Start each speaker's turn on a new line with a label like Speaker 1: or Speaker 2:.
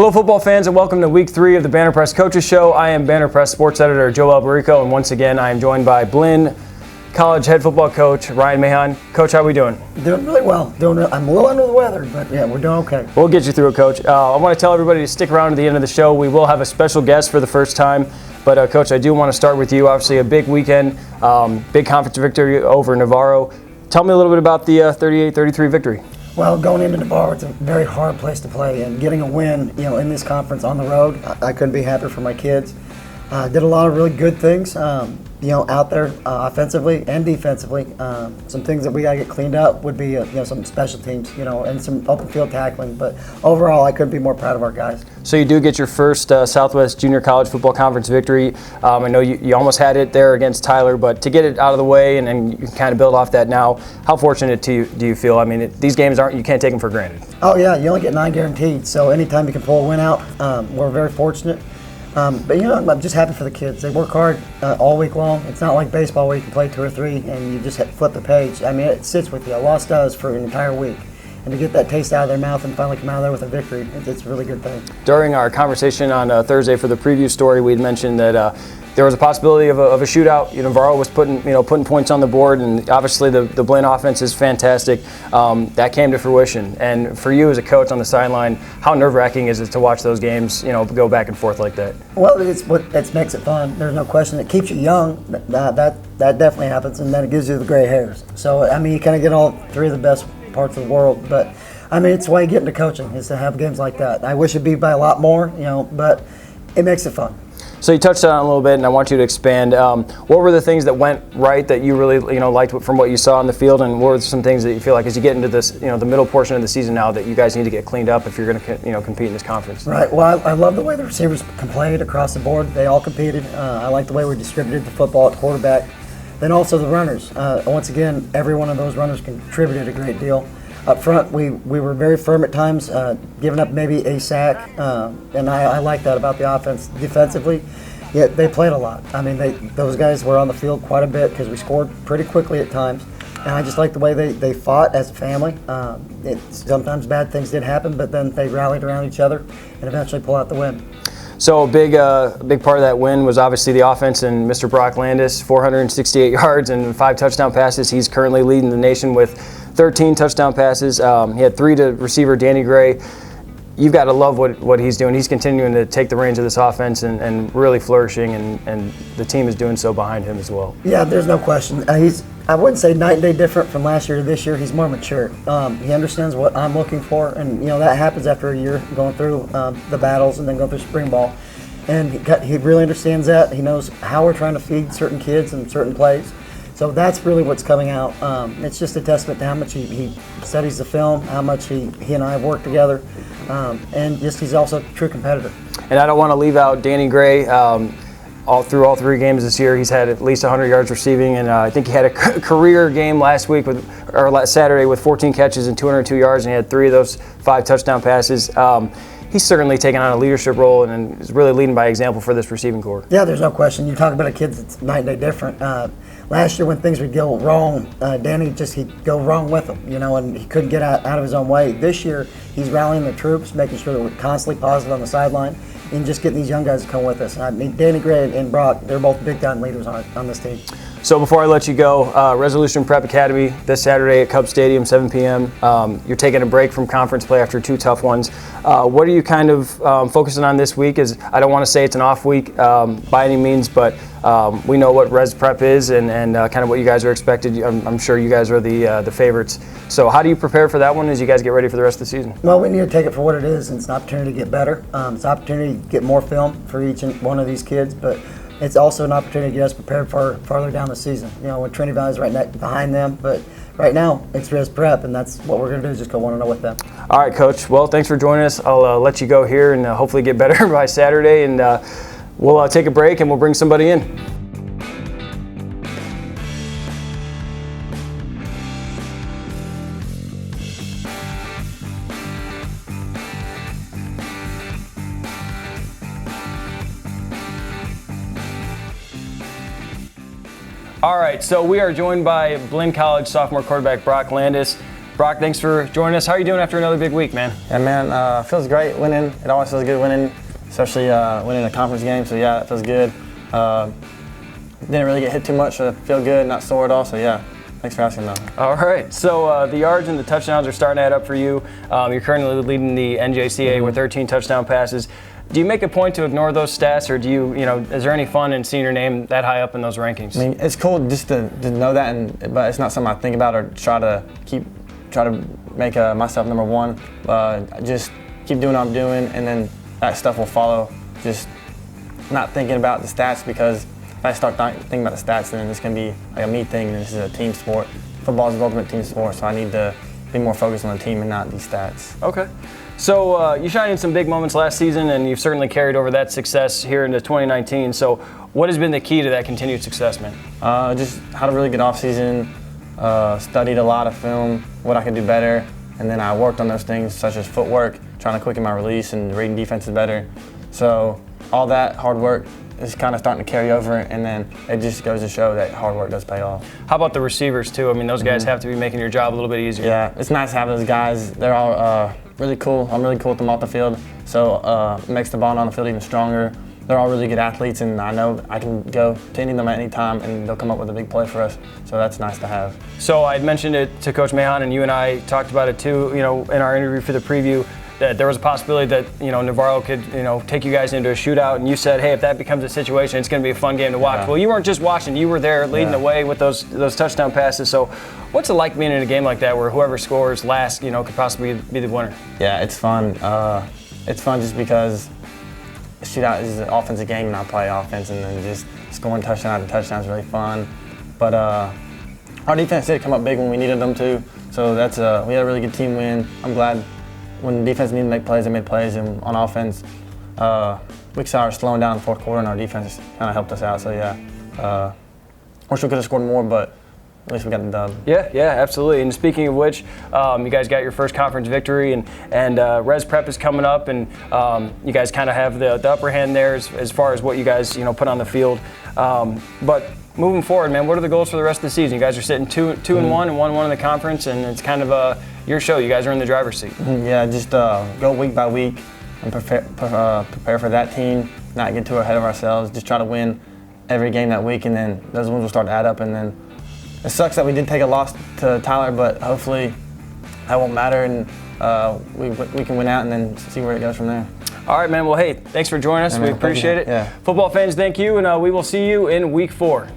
Speaker 1: Hello football fans and welcome to week 3 of the Banner-Press Coaches Show. I am Banner-Press sports editor Joe Alberico, and once again I am joined by Blinn College head football coach Ryan Mahon. Coach, how are we doing?
Speaker 2: Doing really well. I'm a little under the weather, but yeah, we're doing okay.
Speaker 1: We'll get you through it, Coach. I want to tell everybody to stick around to the end of the show. We will have a special guest for the first time, but Coach, I do want to start with you. Obviously a big weekend, big conference victory over Navarro. Tell me a little bit about the 38-33 victory.
Speaker 2: Well, going into Navarro, it's a very hard place to play, and getting a win, in this conference on the road, I couldn't be happier for my kids. Did a lot of really good things, out there offensively and defensively. Some things that we got to get cleaned up would be, some special teams, and some open field tackling. But overall, I couldn't be more proud of our guys. So
Speaker 1: you do get your first Southwest Junior College Football Conference victory. I know you almost had it there against Tyler, but to get it out of the way and you can kind of build off that now, how fortunate do you feel? I mean, these games you can't take them for granted.
Speaker 2: Oh yeah, you only get 9 guaranteed. So anytime you can pull a win out, we're very fortunate. But I'm just happy for the kids. They work hard all week long. It's not like baseball where you can play 2 or 3 and you just flip the page. I mean, it sits with you. A loss does for an entire week. And to get that taste out of their mouth and finally come out of there with a victory, it's a really good thing.
Speaker 1: During our conversation on Thursday for the preview story, we'd mentioned that there was a possibility of a shootout. Navarro was putting points on the board, and obviously the Blinn offense is fantastic. That came to fruition. And for you as a coach on the sideline, how nerve-wracking is it to watch those games, go back and forth like that?
Speaker 2: Well, it makes it fun. There's no question. It keeps you young. That definitely happens, and then it gives you the gray hairs. So you kind of get all 3 of the best parts of the world. But it's why you get into coaching, is to have games like that. I wish it'd be by a lot more, but it makes it fun.
Speaker 1: So you touched on it a little bit, and I want you to expand. What were the things that went right that you really liked from what you saw on the field, and what were some things that you feel like as you get into this the middle portion of the season now that you guys need to get cleaned up if you're going to compete in this conference?
Speaker 2: Right. Well, I love the way the receivers played across the board. They all competed. I like the way we distributed the football at quarterback. Then also the runners. Once again, every one of those runners contributed a great deal. Up front, we were very firm at times, giving up maybe a sack, and I like that about the offense. Defensively, yeah, they played a lot. Those guys were on the field quite a bit because we scored pretty quickly at times, and I just like the way they fought as a family. Sometimes bad things did happen, but then they rallied around each other and eventually pulled out the win.
Speaker 1: So a big part of that win was obviously the offense and Mr. Brock Landis, 468 yards and 5 touchdown passes. He's currently leading the nation with 13 touchdown passes. He had 3 to receiver Danny Gray. You've got to love what he's doing. He's continuing to take the reins of this offense and really flourishing, and the team is doing so behind him as well.
Speaker 2: Yeah, there's no question. I wouldn't say night and day different from last year to this year. He's more mature. He understands what I'm looking for, and that happens after a year going through the battles and then going through spring ball. And he really understands that. He knows how we're trying to feed certain kids and certain plays. So that's really what's coming out. It's just a testament to how much he studies the film, how much he and I work together, and just he's also a true competitor.
Speaker 1: And I don't want to leave out Danny Gray. All 3 games this year, he's had at least 100 yards receiving, and I think he had a career game last Saturday with 14 catches and 202 yards, and he had 3 of those 5 touchdown passes. He's certainly taken on a leadership role and is really leading by example for this receiving corps.
Speaker 2: Yeah, there's no question. You talk about a kid that's night and day different. Last year when things would go wrong, Danny he'd go wrong with them, and he couldn't get out of his own way. This year, he's rallying the troops, making sure that we're constantly positive on the sideline, and just getting these young guys to come with us. Danny Gray and Brock, they're both big-time leaders on this team.
Speaker 1: So before I let you go, Resolution Prep Academy this Saturday at Cub Stadium, 7 p.m. You're taking a break from conference play after 2 tough ones. What are you kind of focusing on this week? I don't want to say it's an off week by any means, but we know what Res Prep is and kind of what you guys are expected. I'm sure you guys are the favorites. So how do you prepare for that one as you guys get ready for the rest of the season?
Speaker 2: Well, we need to take it for what it is, and it's an opportunity to get better. It's an opportunity to get more film for each and one of these kids, but it's also an opportunity to get us prepared for farther down the season. When Trinity Valley's right behind them, but right now it's Res Prep, and that's what we're going to do is just go 1-0 with them. All
Speaker 1: right, Coach. Well, thanks for joining us. I'll let you go here and hopefully get better by Saturday, and we'll take a break and we'll bring somebody in. All right, so we are joined by Blinn College sophomore quarterback Brock Landis. Brock, thanks for joining us. How are you doing after another big week, man?
Speaker 3: Yeah, man, feels great winning. It always feels good winning, especially winning a conference game. So yeah, it feels good. Didn't really get hit too much, so I feel good, not sore at all. So yeah, thanks for asking though.
Speaker 1: All right, so the yards and the touchdowns are starting to add up for you. You're currently leading the NJCAA with 13 touchdown passes. Do you make a point to ignore those stats, or do you is there any fun in seeing your name that high up in those rankings?
Speaker 3: I mean, it's cool just to know that, but it's not something I think about or try to make myself number one. Just keep doing what I'm doing, and then that stuff will follow. Just not thinking about the stats, because if I start thinking about the stats, then it's going to be like a me thing, and this is a team sport. Football is the ultimate team sport, so I need to be more focused on the team and not these stats.
Speaker 1: Okay. So you shined in some big moments last season, and you've certainly carried over that success here into 2019. So what has been the key to that continued success, man?
Speaker 3: Just had a really good offseason, studied a lot of film, what I could do better, and then I worked on those things such as footwork, trying to quicken my release and reading defenses better. So all that hard work is kind of starting to carry over, and then it just goes to show that hard work does pay off.
Speaker 1: How about the receivers too? I mean, those guys have to be making your job a little bit easier.
Speaker 3: Yeah, it's nice to have those guys. They're all really cool. I'm really cool with them off the field, so it makes the ball on the field even stronger. They're all really good athletes, and I know I can go to any of them at any time, and they'll come up with a big play for us. So that's nice to have.
Speaker 1: So I had mentioned it to Coach Mahon, and you and I talked about it too. In our interview for the preview, that there was a possibility that Navarro could take you guys into a shootout, and you said, hey, if that becomes a situation, it's going to be a fun game to watch.
Speaker 3: Yeah.
Speaker 1: Well, you weren't just watching; you were there leading the way with those touchdown passes. So, what's it like being in a game like that, where whoever scores last, could possibly be the winner?
Speaker 3: Yeah, it's fun. It's fun just because a shootout is an offensive game, and I play offense, and then just scoring touchdown after touchdown is really fun. But our defense did come up big when we needed them to, so we had a really good team win. I'm glad. When the defense needed to make plays, they made plays, and on offense, we started slowing down in the fourth quarter, and our defense kind of helped us out. So yeah, wish we could have scored more, but at least we got the dub.
Speaker 1: Yeah, absolutely. And speaking of which, you guys got your first conference victory, and Res Prep is coming up, and you guys kind of have the upper hand there as far as what you guys put on the field. But moving forward, man, what are the goals for the rest of the season? You guys are sitting 2-1 and 1-1 in the conference, and it's kind of your show. You guys are in the driver's seat.
Speaker 3: Yeah, just go week by week and prepare for that team, not get too ahead of ourselves. Just try to win every game that week, and then those ones will start to add up. And then it sucks that we did take a loss to Tyler, but hopefully that won't matter, and we can win out and then see where it goes from there.
Speaker 1: All right, man. Well, hey, thanks for joining us.
Speaker 3: Yeah,
Speaker 1: we appreciate it.
Speaker 3: Yeah.
Speaker 1: Football fans, thank you, and we will see you in week 4.